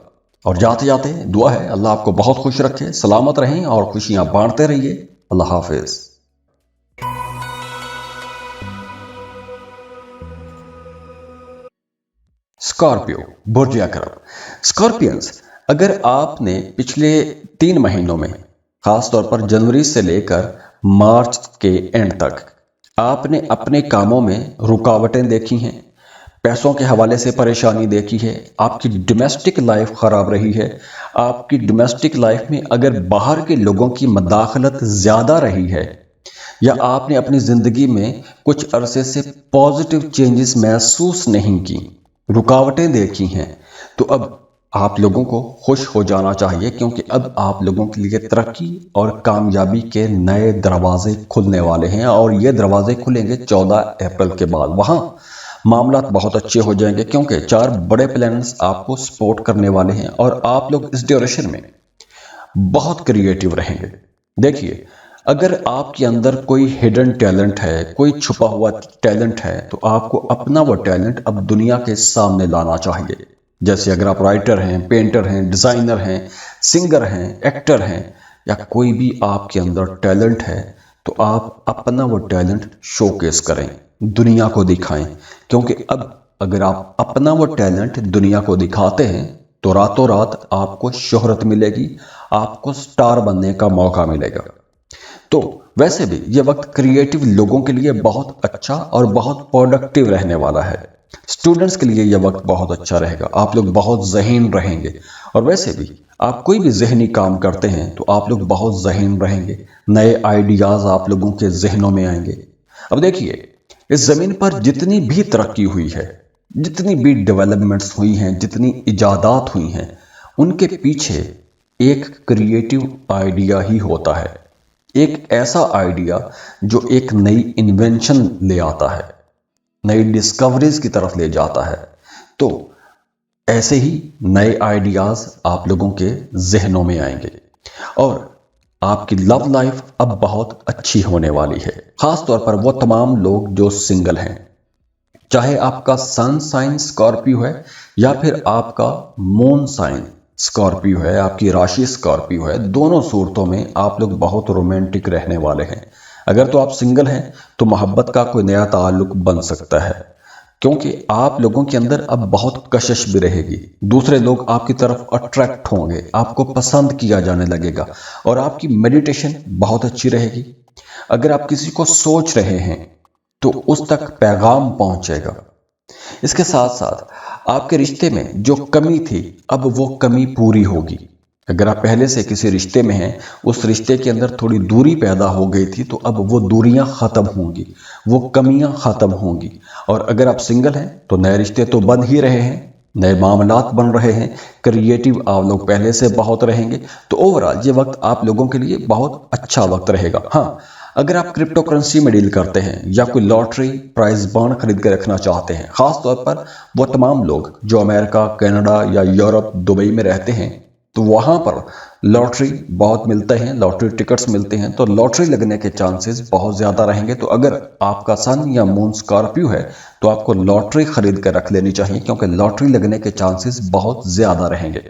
और जाते जाते दुआ है अल्लाह आपको बहुत खुश रखे, सलामत रहें और खुशियां बांटते रहिए। अल्लाह हाफिज। स्कॉर्पियो, बुर्ज अकरब। स्कॉर्पियंस, अगर आपने पिछले 3 महीनों में, खासतौर पर जनवरी से लेकर मार्च के एंड तक, आपने अपने कामों में रुकावटें देखी हैं, पैसों के हवाले से परेशानी देखी है, आपकी डोमेस्टिक लाइफ खराब रही है, आपकी डोमेस्टिक लाइफ में अगर बाहर के लोगों की मदाखलत ज्यादा रही है, या आपने अपनी जिंदगी में कुछ अरसे से पॉजिटिव चेंजेस महसूस नहीं की, रुकावटें देखी हैं, तो अब आप लोगों को खुश हो जाना चाहिए, क्योंकि अब आप लोगों के लिए तरक्की और कामयाबी के नए दरवाजे खुलने वाले हैं। और ये दरवाजे खुलेंगे 14 अप्रैल के बाद। वहां मामला बहुत अच्छे हो जाएंगे, क्योंकि 4 बड़े प्लैनेट्स आपको सपोर्ट करने वाले हैं और आप लोग इस ड्यूरेशन में बहुत क्रिएटिव रहेंगे। देखिए, अगर आपके अंदर कोई हिडन टैलेंट है, कोई छुपा हुआ टैलेंट है, तो आपको अपना वो टैलेंट अब दुनिया के सामने लाना चाहिए। जैसे अगर आप राइटर हैं, पेंटर हैं, डिजाइनर हैं, सिंगर हैं, एक्टर हैं, या कोई भी आपके अंदर टैलेंट है, तो आप अपना वो टैलेंट शोकेस करें, दुनिया को दिखाएं। क्योंकि अब अगर आप अपना वो टैलेंट दुनिया को दिखाते हैं तो रातों रात आपको शोहरत मिलेगी, आपको स्टार बनने का मौका मिलेगा। तो वैसे भी ये वक्त क्रिएटिव लोगों के लिए बहुत अच्छा और बहुत प्रोडक्टिव रहने वाला है। स्टूडेंट्स के लिए यह वक्त बहुत अच्छा रहेगा, आप लोग बहुत ज़हीन रहेंगे। और वैसे भी आप कोई भी जहनी काम करते हैं तो आप लोग बहुत ज़हीन रहेंगे, नए आइडियाज़ आप लोगों के जहनों में आएंगे। अब देखिए, इस ज़मीन पर जितनी भी तरक्की हुई है, जितनी भी डेवलपमेंट्स हुई हैं, जितनी इजादात हुई हैं, उनके पीछे एक क्रिएटिव आइडिया ही होता है। एक ऐसा आइडिया जो एक नई इन्वेंशन ले आता है, नई डिस्कवरीज की तरफ ले जाता है। तो ऐसे ही नए आइडियाज आप लोगों के जहनों में आएंगे और आपकी लव लाइफ अब बहुत अच्छी होने वाली है। खास तौर पर वो तमाम लोग जो सिंगल हैं, चाहे आपका सन साइन स्कॉर्पियो है या फिर आपका मून साइन स्कॉर्पियो है, आपकी राशि स्कॉर्पियो है, दोनों सूरतों में आप लोग बहुत रोमांटिक रहने वाले हैं। अगर तो आप सिंगल हैं तो मोहब्बत का कोई नया ताल्लुक बन सकता है, क्योंकि आप लोगों के अंदर अब बहुत कशिश भी रहेगी। दूसरे लोग आपकी तरफ अट्रैक्ट होंगे, आपको पसंद किया जाने लगेगा और आपकी मेडिटेशन बहुत अच्छी रहेगी। अगर आप किसी को सोच रहे हैं तो उस तक पैगाम पहुंचेगा। इसके साथ साथ आपके रिश्ते में जो कमी थी, अब वो कमी पूरी होगी। अगर आप पहले से किसी रिश्ते में हैं, उस रिश्ते के अंदर थोड़ी दूरी पैदा हो गई थी, तो अब वो दूरियां खत्म होंगी, वो कमियां खत्म होंगी। और अगर आप सिंगल हैं तो नए रिश्ते तो बन ही रहे हैं, नए मामलात बन रहे हैं, क्रिएटिव आप लोग पहले से बहुत रहेंगे। तो ओवरऑल ये वक्त आप लोगों के लिए बहुत अच्छा वक्त रहेगा। हाँ, अगर आप क्रिप्टो करेंसी में डील करते हैं या कोई लॉटरी प्राइज बॉन्ड खरीद कर रखना चाहते हैं, खास तौर पर वो तमाम लोग जो अमेरिका, कनाडा या यूरोप, दुबई में रहते हैं, तो वहाँ पर लॉटरी बहुत मिलते हैं, लॉटरी टिकट्स मिलते हैं, तो लॉटरी लगने के चांसेस बहुत ज़्यादा रहेंगे। तो अगर आपका सन या मून स्कॉर्पियो है तो आपको लॉटरी खरीद कर रख लेनी चाहिए, क्योंकि लॉटरी लगने के चांसेस बहुत ज़्यादा रहेंगे।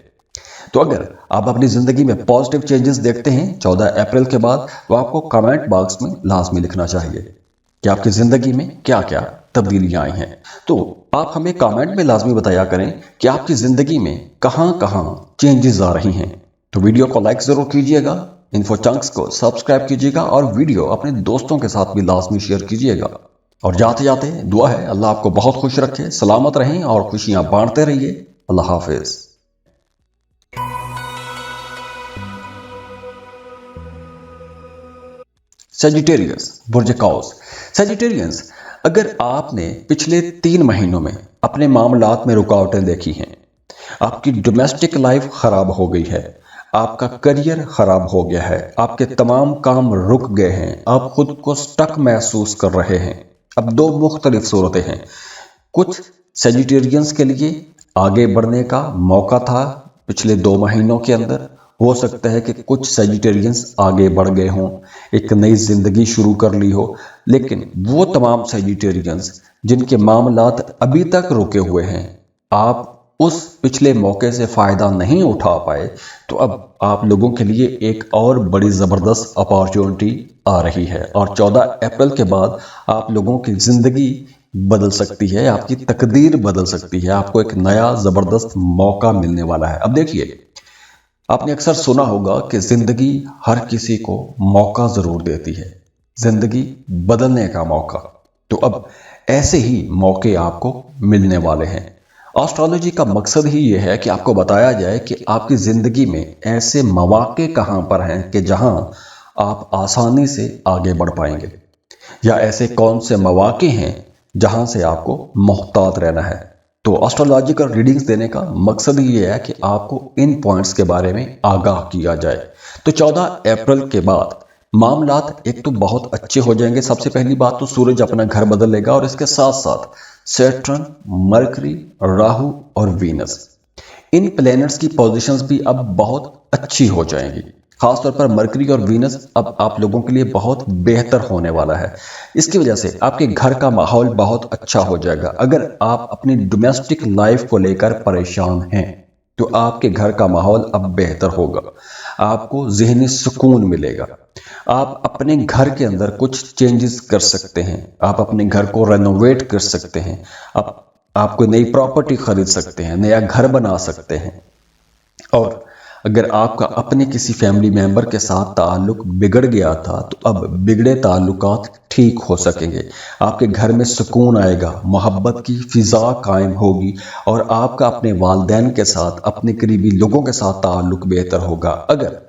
तो अगर आप अपनी ज़िंदगी में पॉजिटिव चेंजेस देखते हैं 14 अप्रैल के बाद, तो आपको कमेंट बॉक्स में लाजमी लिखना चाहिए कि आपकी ज़िंदगी में क्या क्या तब्दीलियां आई हैं। तो आप हमें कमेंट में लाजमी बताया करें कि आपकी ज़िंदगी में कहां कहां चेंजेस आ रही हैं। तो वीडियो को लाइक ज़रूर कीजिएगा, इन्फो चंक्स को सब्सक्राइब कीजिएगा और वीडियो अपने दोस्तों के साथ भी लाजमी शेयर कीजिएगा। और जाते जाते दुआ है अल्लाह आपको बहुत खुश रखे, सलामत रहें और खुशियां बांटते रहिए। अल्लाह हाफिज। सेजिटेरियस बुर्ज कौस। सेजिटेरियंस, अगर आपने पिछले 3 महीनों में अपने मामलात में रुकावटें देखी हैं, आपकी डोमेस्टिक लाइफ खराब हो गई है, आपका करियर खराब हो गया है, आपके तमाम काम रुक गए हैं, आप खुद को स्टक महसूस कर रहे हैं, अब 2 मुख्तलिफ सूरतें हैं। कुछ सेजिटेरियंस के लिए आगे बढ़ने का मौका था पिछले 2 महीनों के अंदर। हो सकता है कि कुछ सेजिटेरियंस आगे बढ़ गए हों, एक नई जिंदगी शुरू कर ली हो, लेकिन वो तमाम सेजिटेरियंस जिनके मामलात अभी तक रुके हुए हैं, आप उस पिछले मौके से फायदा नहीं उठा पाए, तो अब आप लोगों के लिए एक और बड़ी जबरदस्त अपॉर्चुनिटी आ रही है। और 14 अप्रैल के बाद आप लोगों की जिंदगी बदल सकती है, आपकी तकदीर बदल सकती है, आपको एक नया जबरदस्त मौका मिलने वाला है। अब देखिए, आपने अक्सर सुना होगा कि जिंदगी हर किसी को मौका जरूर देती है, जिंदगी बदलने का मौका। तो अब ऐसे ही मौके आपको मिलने वाले हैं। एस्ट्रोलॉजी का मकसद ही यह है कि आपको बताया जाए कि आपकी जिंदगी में ऐसे मौके कहां पर हैं कि जहां आप आसानी से आगे बढ़ पाएंगे, या ऐसे कौन से मौके हैं जहां से आपको मोहतात रहना है। तो एस्ट्रोलॉजिकल रीडिंग्स देने का मकसद ही ये है कि आपको इन पॉइंट्स के बारे में आगाह किया जाए। तो 14 अप्रैल के बाद मामलात एक तो बहुत अच्छे हो जाएंगे। सबसे पहली बात तो सूरज अपना घर बदल लेगा और इसके साथ साथ सैटर्न, मरकरी, राहु और वीनस, इन प्लैनेट्स की पोजीशंस भी अब बहुत अच्छी हो जाएंगी। खासतौर पर मरकरी और वीनस अब आप लोगों के लिए बहुत बेहतर होने वाला है। इसकी वजह से आपके घर का माहौल बहुत अच्छा हो जाएगा। अगर आप अपनी डोमेस्टिक लाइफ को लेकर परेशान हैं तो आपके घर का माहौल अब बेहतर होगा, आपको ज़हनी सुकून मिलेगा। आप अपने घर के अंदर कुछ चेंजेस कर सकते हैं, आप अपने घर को रेनोवेट कर सकते हैं, आप कोई नई प्रॉपर्टी खरीद सकते हैं, नया घर बना सकते हैं। और अगर आपका अपने किसी फैमिली मेंबर के साथ ताल्लुक बिगड़ गया था तो अब बिगड़े ताल्लुकात ठीक हो सकेंगे, आपके घर में सुकून आएगा, मोहब्बत की फिजा कायम होगी और आपका अपने वालिदैन के साथ, अपने करीबी लोगों के साथ ताल्लुक बेहतर होगा। अगर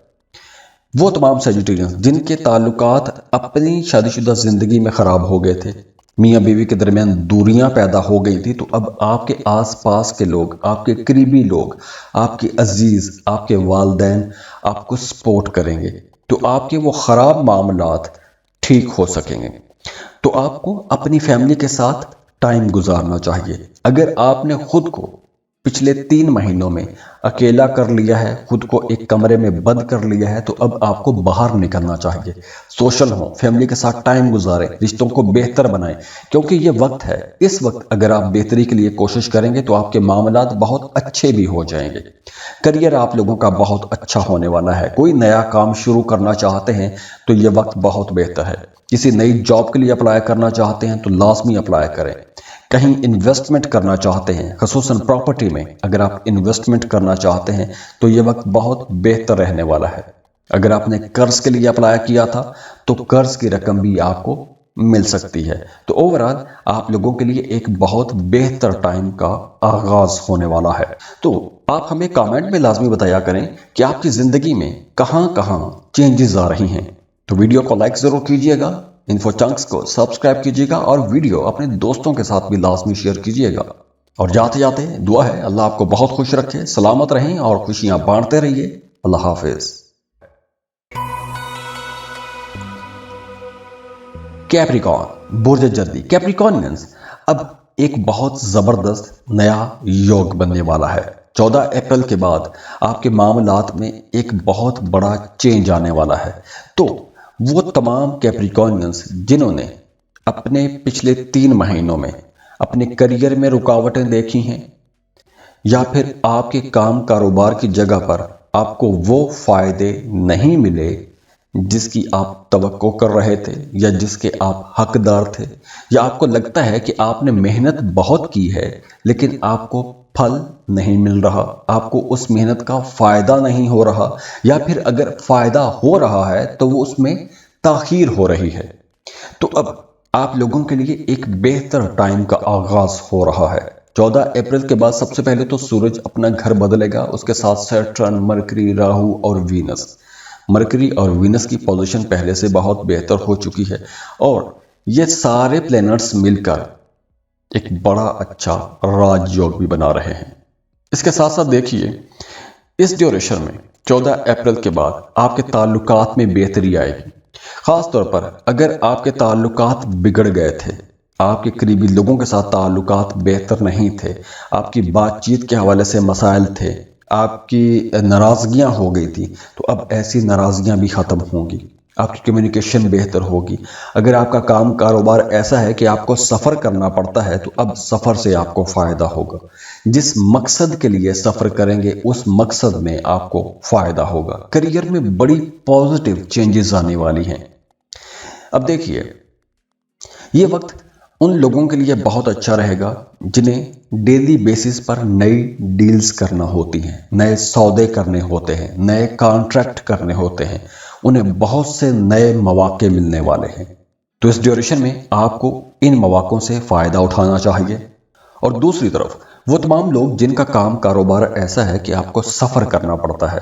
वो तमाम सेजिटेरियंस जिनके ताल्लुकात अपनी शादीशुदा जिंदगी में खराब हो गए थे, मियाँ बीवी के दरमियान दूरियां पैदा हो गई थी, तो अब आपके आसपास के लोग, आपके करीबी लोग, आपके अजीज, आपके वालिदैन आपको सपोर्ट करेंगे, तो आपके वो ख़राब मामलात ठीक हो सकेंगे। तो आपको अपनी फैमिली के साथ टाइम गुजारना चाहिए। अगर आपने खुद को पिछले 3 महीनों में अकेला कर लिया है, खुद को एक कमरे में बंद कर लिया है, तो अब आपको बाहर निकलना चाहिए, सोशल हो, फैमिली के साथ टाइम गुजारें, रिश्तों को बेहतर बनाएं, क्योंकि ये वक्त है। इस वक्त अगर आप बेहतरी के लिए कोशिश करेंगे तो आपके मामलात बहुत अच्छे भी हो जाएंगे। करियर आप लोगों का बहुत अच्छा होने वाला है। कोई नया काम शुरू करना चाहते हैं तो ये वक्त बहुत बेहतर है। किसी नई जॉब के लिए अप्लाई करना चाहते हैं तो लाजमी अप्लाई करें। कहीं इन्वेस्टमेंट करना चाहते हैं, खसूसन प्रॉपर्टी में अगर आप इन्वेस्टमेंट करना चाहते हैं तो ये वक्त बहुत बेहतर रहने वाला है। अगर आपने कर्ज के लिए अप्लाई किया था तो कर्ज की रकम भी आपको मिल सकती है। तो ओवरऑल आप लोगों के लिए एक बहुत बेहतर टाइम का आगाज होने वाला है। तो आप हमें कमेंट में लाजमी बताया करें कि आपकी जिंदगी में कहां कहां चेंजेस आ रही हैं। तो वीडियो को लाइक जरूर कीजिएगा, इन्फो चंक्स को सब्सक्राइब कीजिएगा और वीडियो अपने दोस्तों के साथ भी लाजमी शेयर कीजिएगा। और जाते जाते दुआ है अल्लाह आपको बहुत खुश रखे, सलामत रहें और खुशियां बांटते रहिए। अल्लाह हाफिज। कैप्रिकॉर्न बुर्ज जल्दी। कैप्रिकॉर्नियंस, अब एक बहुत जबरदस्त नया योग बनने वाला है 14 अप्रैल के बाद आपके मामलात में एक बहुत बड़ा चेंज आने वाला है। तो वो तमाम कैप्रिकॉर्नियंस जिन्होंने अपने पिछले 3 महीनों में अपने करियर में रुकावटें देखी हैं, या फिर आपके काम कारोबार की जगह पर आपको वो फायदे नहीं मिले जिसकी आप तवक्को कर रहे थे या जिसके आप हकदार थे, या आपको लगता है कि आपने मेहनत बहुत की है लेकिन आपको फल नहीं मिल रहा, आपको उस मेहनत का फायदा नहीं हो रहा, या फिर अगर फायदा हो रहा है तो वो उसमें ताखीर हो रही है, तो अब आप लोगों के लिए एक बेहतर टाइम का आगाज हो रहा है। 14 अप्रैल के बाद सबसे पहले तो सूरज अपना घर बदलेगा, उसके साथ सैटर्न, मरकरी, राहु और वीनस। मरकरी और वीनस की पोजीशन पहले से बहुत बेहतर हो चुकी है और ये सारे प्लैनेट्स मिलकर एक बड़ा अच्छा राजयोग भी बना रहे हैं। इसके साथ साथ देखिए, इस ड्यूरेशन में 14 अप्रैल के बाद आपके ताल्लुकात में बेहतरी आएगी। खास तौर पर अगर आपके ताल्लुकात बिगड़ गए थे, आपके करीबी लोगों के साथ ताल्लुकात बेहतर नहीं थे, आपकी बातचीत के हवाले से मसाइल थे, आपकी नाराज़गियाँ हो गई थी, तो अब ऐसी नाराज़गियाँ भी ख़त्म होंगी, आपकी कम्युनिकेशन बेहतर होगी। अगर आपका काम कारोबार ऐसा है कि आपको सफ़र करना पड़ता है, तो अब सफ़र से आपको फ़ायदा होगा। जिस मकसद के लिए सफ़र करेंगे उस मकसद में आपको फ़ायदा होगा। करियर में बड़ी पॉजिटिव चेंजेस आने वाली हैं। अब देखिए, ये वक्त उन लोगों के लिए बहुत अच्छा रहेगा जिन्हें डेली बेसिस पर नई डील्स करना होती हैं, नए सौदे करने होते हैं, नए कॉन्ट्रैक्ट करने होते हैं, उन्हें बहुत से नए मौके मिलने वाले हैं। तो इस ड्यूरेशन में आपको इन मौकों से फ़ायदा उठाना चाहिए। और दूसरी तरफ वो तमाम लोग जिनका काम कारोबार ऐसा है कि आपको सफ़र करना पड़ता है,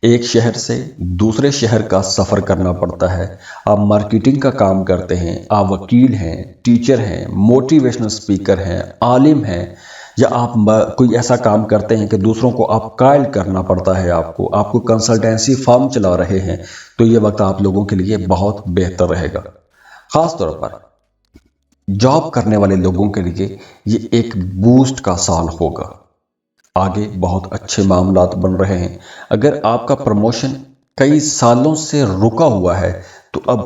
एक शहर से दूसरे शहर का सफ़र करना पड़ता है, आप मार्केटिंग का काम करते हैं, आप वकील हैं, टीचर हैं, मोटिवेशनल स्पीकर हैं, आलिम हैं, या आप कोई ऐसा काम करते हैं कि दूसरों को आप कायल करना पड़ता है, आपको कंसल्टेंसी फर्म चला रहे हैं, तो ये वक्त आप लोगों के लिए बहुत बेहतर रहेगा। ख़ास तौर पर जॉब करने वाले लोगों के लिए ये एक बूस्ट का साल होगा। आगे बहुत अच्छे मामलात बन रहे हैं। अगर आपका प्रमोशन कई सालों से रुका हुआ है, तो अब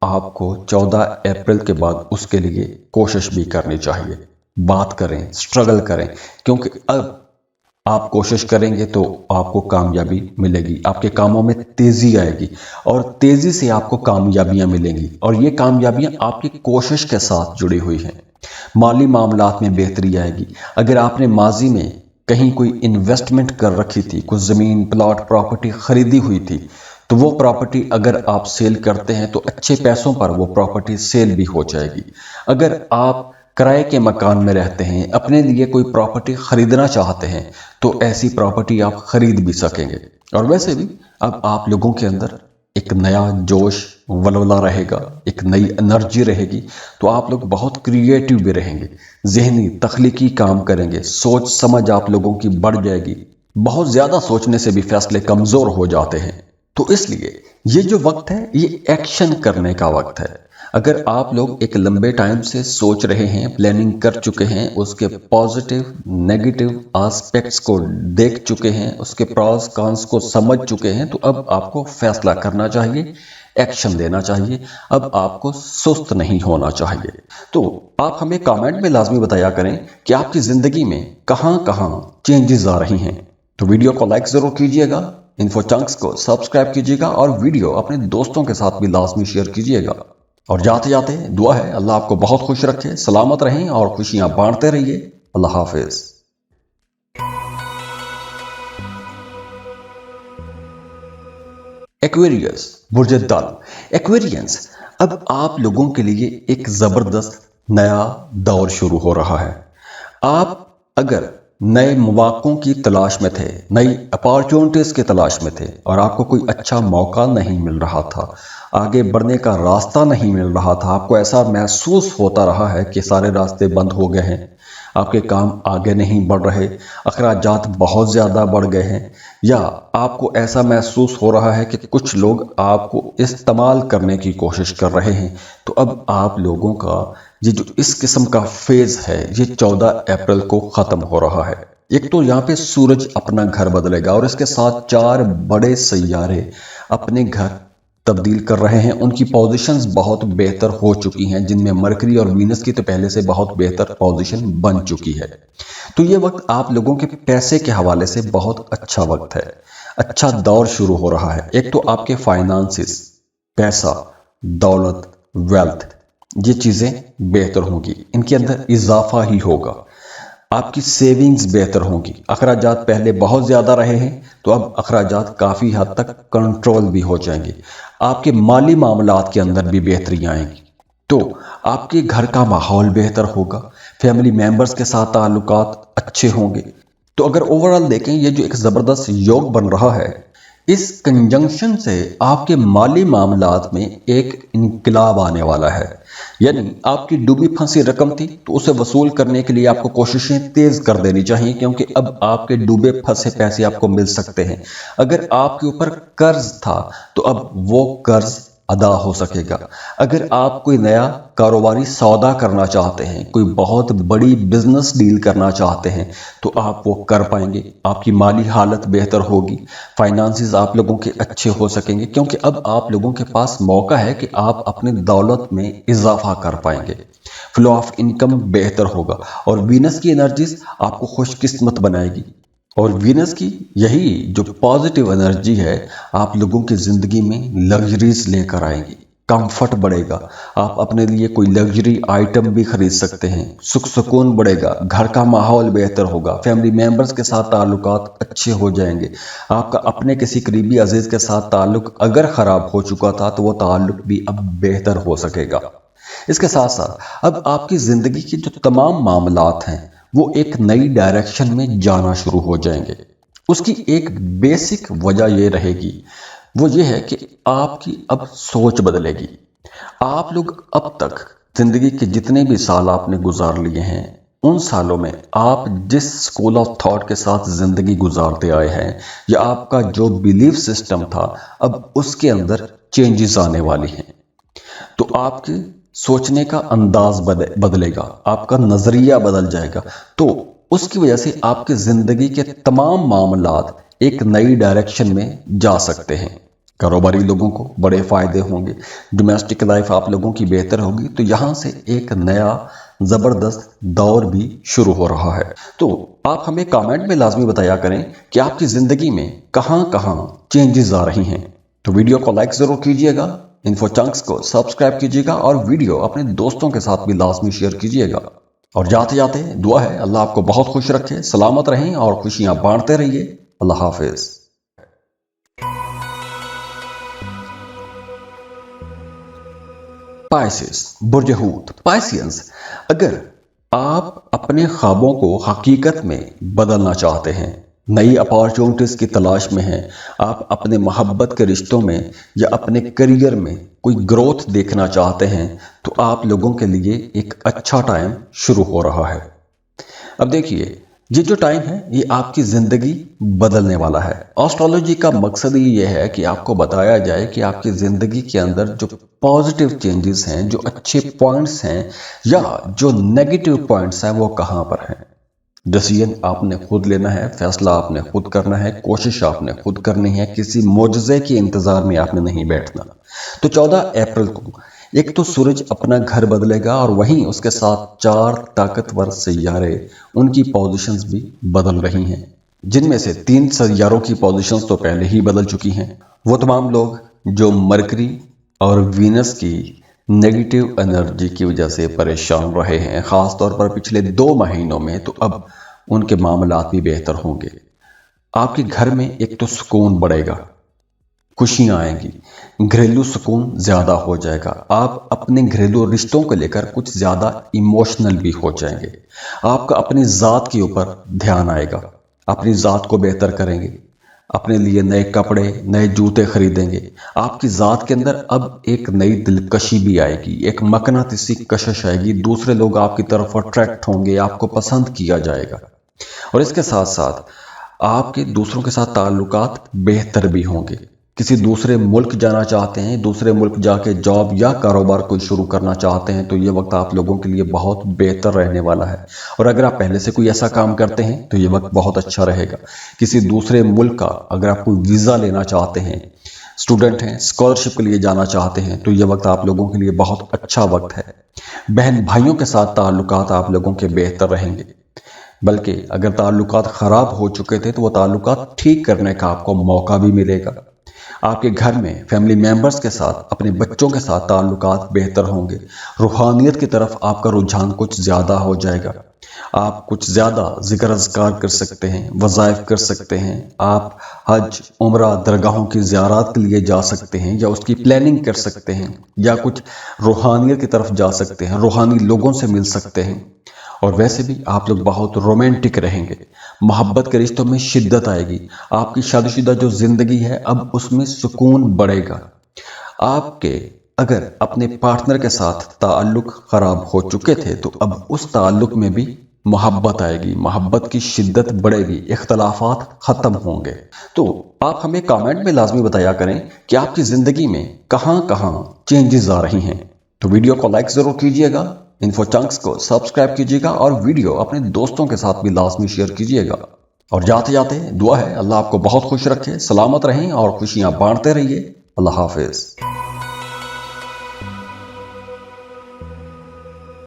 आपको 14 अप्रैल के बाद उसके लिए कोशिश भी करनी चाहिए। बात करें, स्ट्रगल करें, क्योंकि अब आप कोशिश करेंगे तो आपको कामयाबी मिलेगी, आपके कामों में तेज़ी आएगी और तेज़ी से आपको कामयाबियां मिलेंगी, और ये कामयाबियां आपकी कोशिश के साथ जुड़ी हुई हैं। माली मामलात में बेहतरी आएगी। अगर आपने माजी में कहीं कोई इन्वेस्टमेंट कर रखी थी, कुछ ज़मीन, प्लॉट, प्रॉपर्टी खरीदी हुई थी, तो वो प्रॉपर्टी अगर आप सेल करते हैं तो अच्छे पैसों पर वो प्रॉपर्टी सेल भी हो जाएगी। अगर आप किराए के मकान में रहते हैं, अपने लिए कोई प्रॉपर्टी खरीदना चाहते हैं, तो ऐसी प्रॉपर्टी आप खरीद भी सकेंगे। और वैसे भी अब आप लोगों के अंदर एक नया जोश वलवला रहेगा, एक नई एनर्जी रहेगी, तो आप लोग बहुत क्रिएटिव भी रहेंगे, जहनी तख्लीकी काम करेंगे, सोच समझ आप लोगों की बढ़ जाएगी। बहुत ज़्यादा सोचने से भी फैसले कमज़ोर हो जाते हैं। तो इसलिए ये जो वक्त है, ये एक्शन करने का वक्त है। अगर आप लोग एक लंबे टाइम से सोच रहे हैं, प्लानिंग कर चुके हैं, उसके पॉजिटिव नेगेटिव एस्पेक्ट्स को देख चुके हैं, उसके प्रॉस कॉन्स को समझ चुके हैं, तो अब आपको फैसला करना चाहिए, एक्शन लेना चाहिए। अब आपको सुस्त नहीं होना चाहिए। तो आप हमें कमेंट में लाजमी बताया करें कि आपकी ज़िंदगी में कहाँ कहाँ चेंजेस आ रही हैं। तो वीडियो को लाइक ज़रूर कीजिएगा, इन्फो चंक्स को सब्सक्राइब कीजिएगा और वीडियो अपने दोस्तों के साथ भी लाजमी शेयर कीजिएगा। और जाते जाते दुआ है अल्लाह आपको बहुत खुश रखे, सलामत रहें और खुशियां बांटते रहिए। अल्लाह हाफिज। एक्वेरियस, बुर्ज दल। एक्वेरियंस, अब आप लोगों के लिए एक जबरदस्त नया दौर शुरू हो रहा है। आप अगर नए मौकों की तलाश में थे, नई अपॉर्चुनिटीज़ की तलाश में थे और आपको कोई अच्छा मौका नहीं मिल रहा था, आगे बढ़ने का रास्ता नहीं मिल रहा था, आपको ऐसा महसूस होता रहा है कि सारे रास्ते बंद हो गए हैं, आपके काम आगे नहीं बढ़ रहे, अखराजात बहुत ज़्यादा बढ़ गए हैं, या आपको ऐसा महसूस हो रहा है कि कुछ लोग आपको इस्तेमाल करने की कोशिश कर रहे हैं, तो अब आप लोगों का ये जो इस किस्म का फेज़ है, ये 14 अप्रैल को ख़त्म हो रहा है। एक तो यहाँ पे सूरज अपना घर बदलेगा और इसके साथ 4 बड़े सैयारे अपने घर तब्दील कर रहे हैं। उनकी पोजीशंस बहुत बेहतर हो चुकी हैं, जिनमें मरकरी और वीनस की तो पहले से बहुत बेहतर पोजीशन बन चुकी है। तो ये वक्त आप लोगों के पैसे के हवाले से बहुत अच्छा वक्त है, अच्छा दौर शुरू हो रहा है। एक तो आपके फाइनेंसिस, पैसा, दौलत, वेल्थ, ये चीजें बेहतर होंगी, इनके अंदर इजाफा ही होगा। आपकी सेविंग्स बेहतर होंगी। अखराजात पहले बहुत ज़्यादा रहे हैं तो अब अखराजात काफ़ी हद तक कंट्रोल भी हो जाएंगे। आपके माली मामलात के अंदर भी बेहतरी आएंगी। तो आपके घर का माहौल बेहतर होगा, फैमिली मेंबर्स के साथ ताल्लुकात अच्छे होंगे। तो अगर ओवरऑल देखें, ये जो एक ज़बरदस्त योग बन रहा है, इस कंजंक्शन से आपके माली मामलात में एक इनकलाब आने वाला है। यानी आपकी डूबी फंसी रकम थी तो उसे वसूल करने के लिए आपको कोशिशें तेज कर देनी चाहिए, क्योंकि अब आपके डूबे फंसे पैसे आपको मिल सकते हैं। अगर आपके ऊपर कर्ज था तो अब वो कर्ज अदा हो सकेगा। अगर आप कोई नया कारोबारी सौदा करना चाहते हैं, कोई बहुत बड़ी बिजनेस डील करना चाहते हैं, तो आप वो कर पाएंगे। आपकी माली हालत बेहतर होगी, फाइनेंसेस आप लोगों के अच्छे हो सकेंगे, क्योंकि अब आप लोगों के पास मौका है कि आप अपनी दौलत में इजाफा कर पाएंगे। फ्लो ऑफ इनकम बेहतर होगा और वीनस की एनर्जीज आपको खुशकिस्मत बनाएगी। और वीनस की यही जो पॉजिटिव एनर्जी है आप लोगों की जिंदगी में लग्जरीज लेकर आएगी, कंफर्ट बढ़ेगा। आप अपने लिए कोई लग्जरी आइटम भी खरीद सकते हैं, सुख सुकून बढ़ेगा, घर का माहौल बेहतर होगा, फैमिली मेंबर्स के साथ ताल्लुकात अच्छे हो जाएंगे। आपका अपने किसी करीबी अजीज के साथ ताल्लुक अगर खराब हो चुका था तो वो ताल्लुक भी अब बेहतर हो सकेगा। इसके साथ साथ अब आपकी जिंदगी के जो तमाम मामलात हैं वो एक नई डायरेक्शन में जाना शुरू हो जाएंगे। उसकी एक बेसिक वजह यह रहेगी, वो ये है कि आपकी अब सोच बदलेगी। आप लोग अब तक जिंदगी के जितने भी साल आपने गुजार लिए हैं, उन सालों में आप जिस स्कूल ऑफ थॉट के साथ जिंदगी गुजारते आए हैं या आपका जो बिलीफ सिस्टम था, अब उसके अंदर चेंजेस आने वाली हैं। तो आपके सोचने का अंदाज बदलेगा, आपका नजरिया बदल जाएगा। तो उसकी वजह से आपकी जिंदगी के तमाम मामलात एक नई डायरेक्शन में जा सकते हैं। कारोबारी लोगों को बड़े फायदे होंगे, डोमेस्टिक लाइफ आप लोगों की बेहतर होगी। तो यहाँ से एक नया जबरदस्त दौर भी शुरू हो रहा है। तो आप हमें कमेंट में लाजमी बताया करें कि आपकी जिंदगी में कहाँ कहाँ चेंजेस आ रही हैं। तो वीडियो को लाइक जरूर कीजिएगा, इन्फो चंक्स को सब्सक्राइब कीजिएगा और वीडियो अपने दोस्तों के साथ भी लाजमी शेयर कीजिएगा। और जाते जाते दुआ है अल्लाह आपको बहुत खुश रखे, सलामत रहें और खुशियां बांटते रहिए। अल्लाह हाफिज। पाइसेस, बुर्ज हूत, पाइसियंस, अगर आप अपने ख्वाबों को हकीकत में बदलना चाहते हैं, नई अपॉर्चुनिटीज की तलाश में हैं, आप अपने मोहब्बत के रिश्तों में या अपने करियर में कोई ग्रोथ देखना चाहते हैं, तो आप लोगों के लिए एक अच्छा टाइम शुरू हो रहा है। अब देखिए, ये जो टाइम है ये आपकी जिंदगी बदलने वाला है। एस्ट्रोलॉजी का मकसद ही ये है कि आपको बताया जाए कि आपकी जिंदगी के अंदर जो पॉजिटिव चेंजेस हैं, जो अच्छे पॉइंट्स हैं या जो नेगेटिव पॉइंट्स हैं, वो कहाँ पर हैं। डिसीजन आपने खुद लेना है, फैसला आपने खुद करना है, कोशिश आपने खुद करनी है, किसी मोजज़े के इंतजार में आपने नहीं बैठना। तो 14 अप्रैल को एक तो सूरज अपना घर बदलेगा और वहीं उसके साथ 4 ताकतवर सैयारे, उनकी पोजीशंस भी बदल रही हैं, जिनमें से 3 सैयारों की पोजीशंस तो पहले ही बदल चुकी हैं। वो तमाम लोग जो मरकरी और वीनस की नेगेटिव एनर्जी की वजह से परेशान रहे हैं, ख़ास तौर पर पिछले 2 महीनों में, तो अब उनके मामलात भी बेहतर होंगे। आपके घर में एक तो सुकून बढ़ेगा, खुशियां आएंगी, घरेलू सुकून ज़्यादा हो जाएगा। आप अपने घरेलू रिश्तों को लेकर कुछ ज़्यादा इमोशनल भी हो जाएंगे। आपका अपनी ज़ात के ऊपर ध्यान आएगा, अपनी ज़ात को बेहतर करेंगे, अपने लिए नए कपड़े, नए जूते खरीदेंगे। आपकी ज़ात के अंदर अब एक नई दिलकशी भी आएगी, एक मकनातीसी कशिश आएगी, दूसरे लोग आपकी तरफ अट्रैक्ट होंगे, आपको पसंद किया जाएगा। और इसके साथ साथ आपके दूसरों के साथ ताल्लुकात बेहतर भी होंगे। किसी दूसरे मुल्क जाना चाहते हैं, दूसरे मुल्क जाके जॉब या कारोबार कोई शुरू करना चाहते हैं, तो ये वक्त आप लोगों के लिए बहुत बेहतर रहने वाला है। और अगर आप पहले से कोई ऐसा काम करते हैं तो ये वक्त बहुत अच्छा रहेगा। किसी दूसरे मुल्क का अगर आप कोई वीज़ा लेना चाहते हैं, स्टूडेंट हैं, स्कॉलरशिप के लिए जाना चाहते हैं, तो ये वक्त आप लोगों के लिए बहुत अच्छा वक्त है। बहन भाइयों के साथ ताल्लुकात आप लोगों के बेहतर रहेंगे, बल्कि अगर ताल्लुकात ख़राब हो चुके थे तो वो ताल्लुकात ठीक करने का आपको मौका भी मिलेगा। आपके घर में फैमिली मेंबर्स के साथ, अपने बच्चों के साथ ताल्लुकात बेहतर होंगे। रूहानियत की तरफ आपका रुझान कुछ ज़्यादा हो जाएगा। आप कुछ ज़्यादा ज़िक्र अज़कार कर सकते हैं, वज़ाइफ कर सकते हैं। आप हज, उम्रा, दरगाहों की ज़ियारत के लिए जा सकते हैं या उसकी प्लानिंग कर सकते हैं, या कुछ रूहानियत की तरफ जा सकते हैं, रूहानी लोगों से मिल सकते हैं। और वैसे भी आप लोग बहुत रोमांटिक रहेंगे, मोहब्बत के रिश्तों में शिद्दत आएगी। आपकी शादीशुदा जो जिंदगी है अब उसमें सुकून बढ़ेगा। आपके अगर अपने पार्टनर के साथ ताल्लुक खराब हो चुके थे तो अब उस ताल्लुक में भी मोहब्बत आएगी, मोहब्बत की शिद्दत बढ़ेगी, इख्तलाफात खत्म होंगे। तो आप हमें कमेंट में लाजमी बताया करें कि आपकी जिंदगी में कहां कहां चेंजेस आ रही हैं। तो वीडियो को लाइक जरूर कीजिएगा, इन्फो चंक्स को सब्सक्राइब कीजिएगा और वीडियो अपने दोस्तों के साथ भी लाजमी शेयर कीजिएगा। और जाते जाते दुआ है अल्लाह आपको बहुत खुश रखे, सलामत रहें और खुशियां बांटते रहिए। अल्लाह हाफिज।